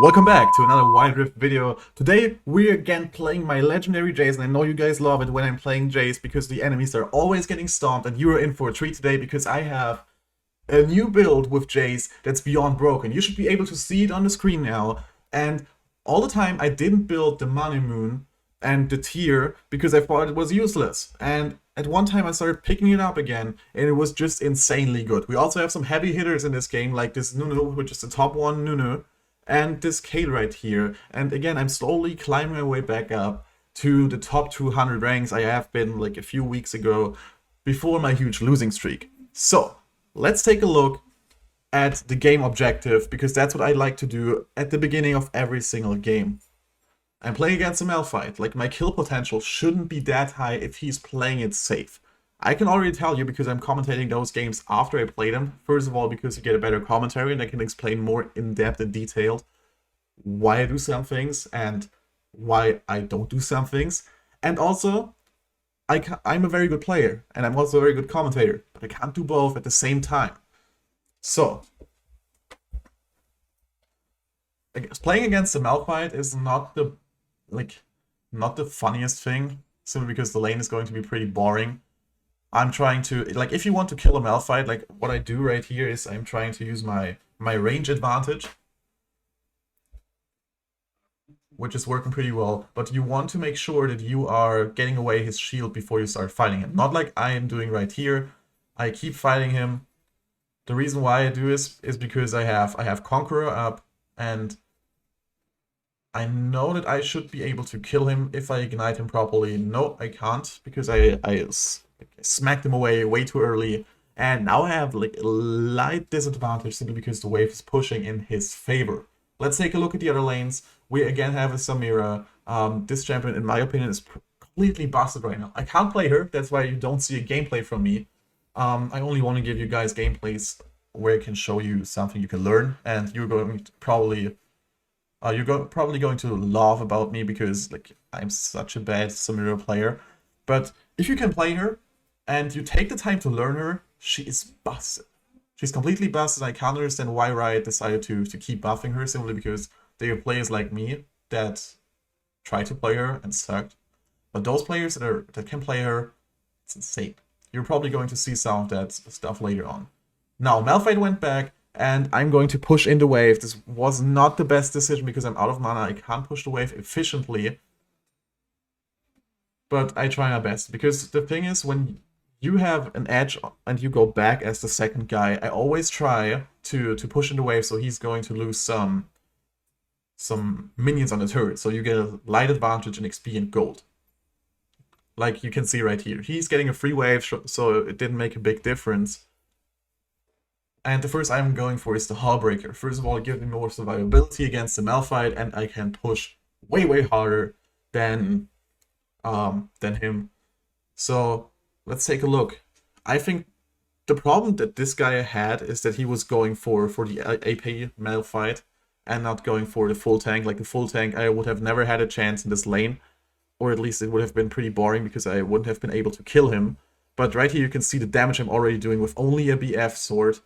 Welcome back to another Wild Rift video. Today we're again playing my legendary Jayce, and I know you guys love it when I'm playing Jayce because the enemies are always getting stomped, and you're in for a treat today because I have a new build with Jayce that's beyond broken. You should be able to see it on the screen now, and all the time I didn't build the Money Moon and the tier because I thought it was useless, and at one time I started picking it up again and it was just insanely good. We also have some heavy hitters in this game like this Nunu, which is the top one Nunu, and this Kale right here. And again, I'm slowly climbing my way back up to the top 200 ranks I have been like a few weeks ago before my huge losing streak. So let's take a look at the game objective, because that's what I like to do at the beginning of every single game. I'm playing against a Malphite. Like, my kill potential shouldn't be that high if he's playing it safe. I can already tell you because I'm commentating those games after I play them. First of all, because you get a better commentary and I can explain more in-depth and detailed why I do some things and why I don't do some things. And also, I'm a very good player and I'm also a very good commentator, but I can't do both at the same time. So, I guess playing against a Malphite is not the funniest thing, simply because the lane is going to be pretty boring. I'm trying to, like, if you want to kill a Malphite, like, what I do right here is I'm trying to use my range advantage, which is working pretty well, but you want to make sure that you are getting away his shield before you start fighting him. Not like I am doing right here. I keep fighting him. The reason why I do this is because I have Conqueror up, and I know that I should be able to kill him if I ignite him properly. No, I can't, because I smacked him away way too early, and now I have like a light disadvantage simply because the wave is pushing in his favor. Let's take a look at the other lanes. We again have a Samira. This champion, in my opinion, is completely busted right now. I can't play her, that's why you don't see a gameplay from me. I only want to give you guys gameplays where I can show you something you can learn, and you're going to probably going to laugh about me because like I'm such a bad Samira player. But if you can play her and you take the time to learn her, she is busted. She's completely busted. I can't understand why Riot decided to keep buffing her, simply because they have players like me that try to play her and sucked. But those players that can play her, it's insane. You're probably going to see some of that stuff later on. Now, Malphite went back, and I'm going to push in the wave. This was not the best decision because I'm out of mana. I can't push the wave efficiently. But I try my best, because the thing is, when you have an edge and you go back as the second guy, I always try to push in the wave so he's going to lose some minions on the turret. So you get a light advantage in XP and gold. Like you can see right here. He's getting a free wave, so it didn't make a big difference. And the first item I'm going for is the Hullbreaker. First of all, it gives me more survivability against the Malphite, and I can push way harder than him. So let's take a look. I think the problem that this guy had is that he was going for the AP Malphite and not going for the full tank. Like the full tank, I would have never had a chance in this lane, or at least it would have been pretty boring because I wouldn't have been able to kill him. But right here you can see the damage I'm already doing with only a BF sword.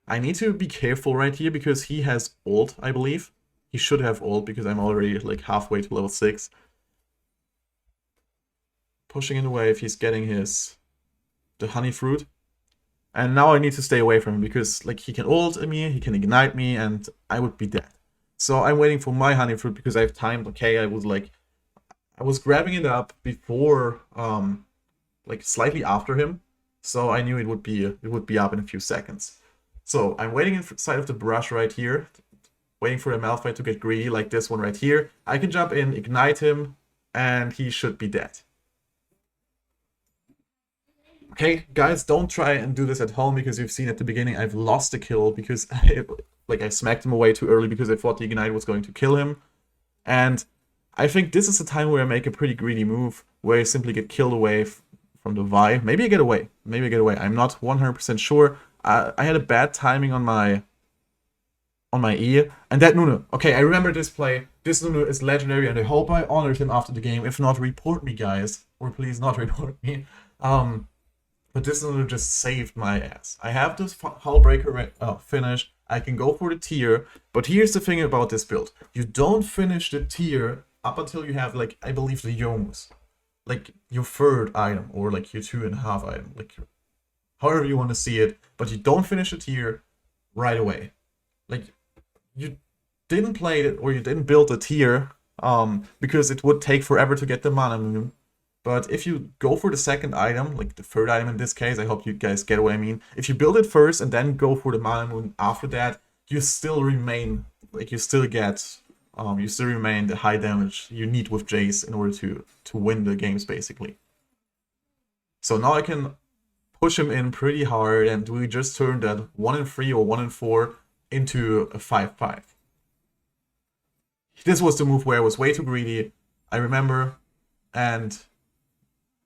I need to be careful right here because he has ult, I believe. He should have ult because I'm already like halfway to level 6. Pushing in the wave, he's getting the honey fruit. And now I need to stay away from him because like he can ult me, he can ignite me, and I would be dead. So I'm waiting for my honey fruit because I have timed. Okay, I was grabbing it up before like slightly after him. So I knew it would be up in a few seconds. So I'm waiting inside of the brush right here, waiting for a Malphite to get greedy like this one right here. I can jump in, ignite him, and he should be dead. Okay, guys, don't try and do this at home because you've seen at the beginning I've lost a kill because I smacked him away too early because I thought the ignite was going to kill him. And I think this is the time where I make a pretty greedy move, where I simply get killed away from the Vi. Maybe I get away. I'm not 100% sure. I had a bad timing on my E, and that Nunu. Okay, I remember this play. This Nunu is legendary, and I hope I honored him after the game. If not, report me, guys, or please not report me. But this Nunu just saved my ass. I have this Hullbreaker finished. I can go for the tier, but here's the thing about this build. You don't finish the tier up until you have, like, I believe the Yomus. Like, your third item, or like your 2.5 item. Like, however you want to see it, but you don't finish the tier right away. Like, you didn't play it, or you didn't build a tier, because it would take forever to get the Mana Moon. But if you go for the second item, like the third item in this case, I hope you guys get what I mean. If you build it first and then go for the Mana Moon after that, you still remain, like you still remain the high damage you need with Jayce in order to win the games, basically. So now I can push him in pretty hard, and we just turned that 1-3 or 1-4 into a 5-5. This was the move where I was way too greedy, I remember, and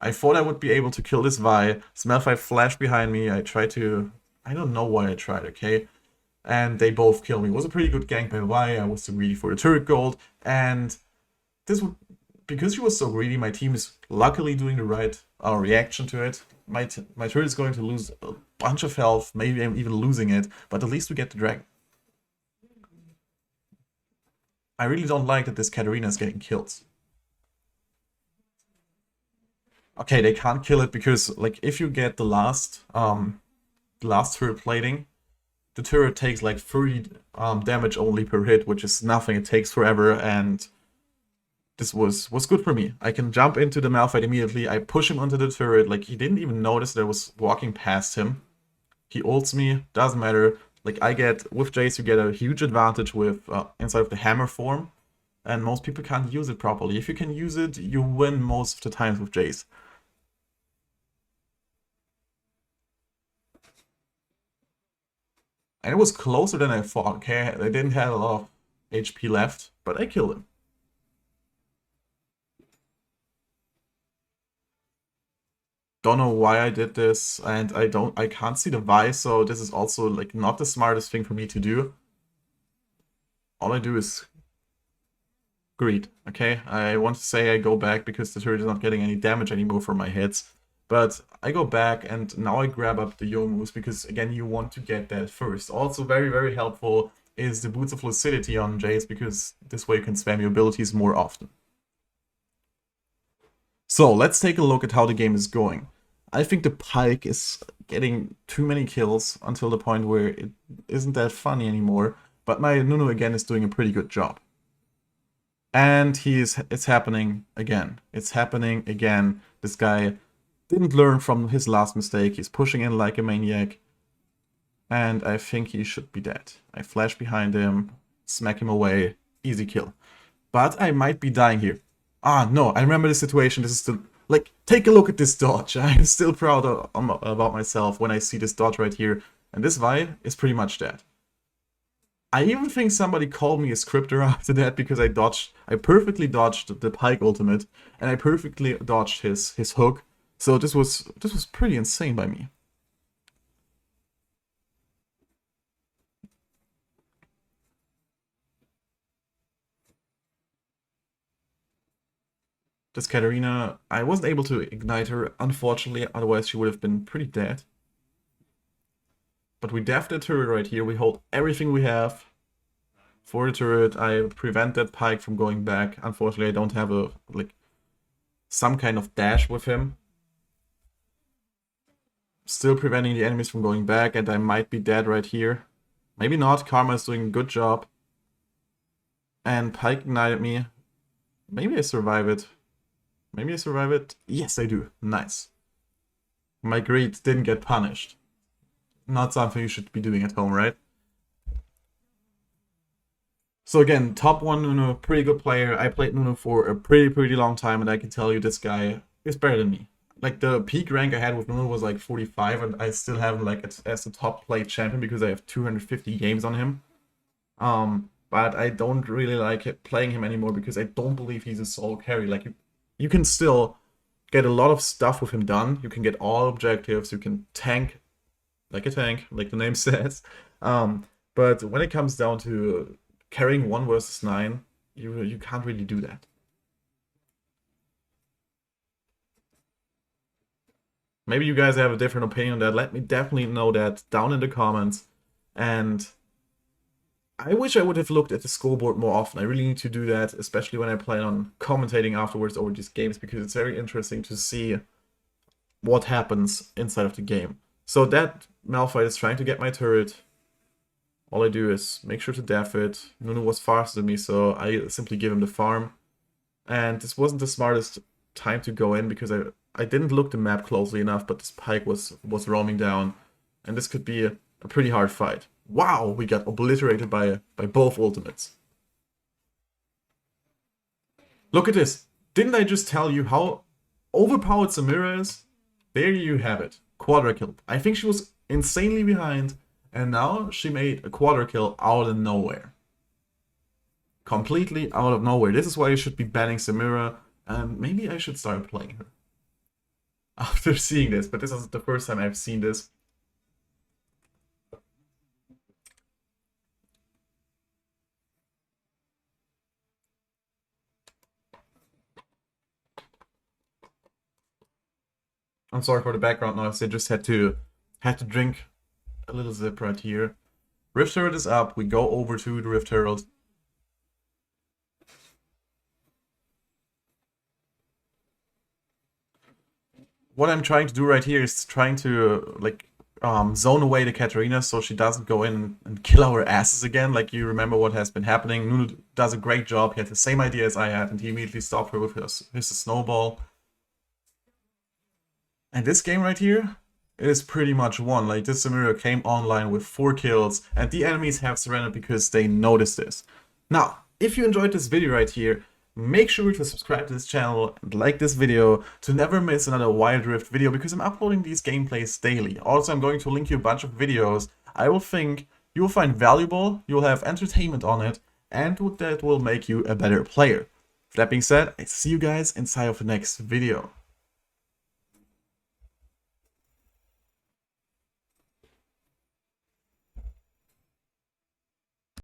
I thought I would be able to kill this Vi. Smelfi flashed behind me. I don't know why I tried, okay? And they both killed me. It was a pretty good gank by Vi. I was too greedy for the turret gold. And because she was so greedy, my team is luckily doing the right reaction to it. My turret is going to lose a bunch of health. Maybe I'm even losing it. But at least we get the dragon. I really don't like that this Katarina is getting killed. Okay, they can't kill it because, like, if you get the last turret plating, the turret takes like 30 damage only per hit, which is nothing. It takes forever, and this was good for me. I can jump into the Malphite immediately. I push him onto the turret. Like, he didn't even notice that I was walking past him. He ults me, doesn't matter. Like, with Jayce, you get a huge advantage with inside of the hammer form, and most people can't use it properly. If you can use it, you win most of the times with Jayce. And it was closer than I thought, okay? They didn't have a lot of HP left, but I killed him. Don't know why I did this, and I can't see the Vi, so this is also like not the smartest thing for me to do. All I do is greed, okay? I want to say I go back because the turret is not getting any damage anymore from my hits. But I go back, and now I grab up the Yomus because, again, you want to get that first. Also, very, very helpful is the Boots of Lucidity on Jayce, because this way you can spam your abilities more often. So, let's take a look at how the game is going. I think the Pyke is getting too many kills until the point where it isn't that funny anymore, but my Nunu, again, is doing a pretty good job. And it's happening again. It's happening again. This guy didn't learn from his last mistake. He's pushing in like a maniac. And I think he should be dead. I flash behind him, smack him away, easy kill. But I might be dying here. Ah, no, I remember the situation. This is the... Like, take a look at this dodge. I'm still proud about myself when I see this dodge right here. And this Vi is pretty much dead. I even think somebody called me a scripter after that because I perfectly dodged the Pyke ultimate, and I perfectly dodged his hook. So this was pretty insane by me. This Katarina, I wasn't able to ignite her, unfortunately, otherwise she would have been pretty dead. But we def the turret right here, we hold everything we have for the turret. I prevent that Pyke from going back. Unfortunately, I don't have some kind of dash with him. Still preventing the enemies from going back, and I might be dead right here. Maybe not, Karma is doing a good job. And Pyke ignited me. Maybe I survive it. Maybe I survive it. Yes, I do. Nice. My greed didn't get punished. Not something you should be doing at home, right? So again, top 1 Nunu, pretty good player. I played Nunu for a pretty long time, and I can tell you this guy is better than me. Like, the peak rank I had with Nunu was like 45, and I still have him like as the top played champion because I have 250 games on him. But I don't really like playing him anymore because I don't believe he's a solo carry. Like, you can still get a lot of stuff with him done. You can get all objectives. You can tank like a tank, like the name says. But when it comes down to carrying 1 versus 9, you can't really do that. Maybe you guys have a different opinion on that. Let me definitely know that down in the comments. And I wish I would have looked at the scoreboard more often. I really need to do that, especially when I plan on commentating afterwards over these games, because it's very interesting to see what happens inside of the game. So that Malphite is trying to get my turret. All I do is make sure to def it. Nunu was faster than me, so I simply give him the farm. And this wasn't the smartest time to go in, because I didn't look the map closely enough, but this Pyke was roaming down. And this could be a pretty hard fight. Wow, we got obliterated by both ultimates. Look at this. Didn't I just tell you how overpowered Samira is? There you have it. Quadra kill. I think she was insanely behind, and now she made a quadra kill out of nowhere. Completely out of nowhere. This is why you should be banning Samira, and maybe I should start playing her. After seeing this, but this is the first time I've seen this. I'm sorry for the background noise, I just had to drink a little zip right here. Rift Turret is up, we go over to the Rift Turret. What I'm trying to do right here is trying to zone away the Katarina so she doesn't go in and kill our asses again. Like, you remember what has been happening. Nunu does a great job, he had the same idea as I had, and he immediately stopped her with his snowball. And this game right here is pretty much won. Like, this Samira came online with 4 kills, and the enemies have surrendered because they noticed this. Now, if you enjoyed this video right here, make sure to subscribe to this channel and like this video to never miss another Wild Rift video, because I'm uploading these gameplays daily. Also, I'm going to link you a bunch of videos I will think you will find valuable, you'll have entertainment on it, and that will make you a better player. With that being said, I see you guys inside of the next video.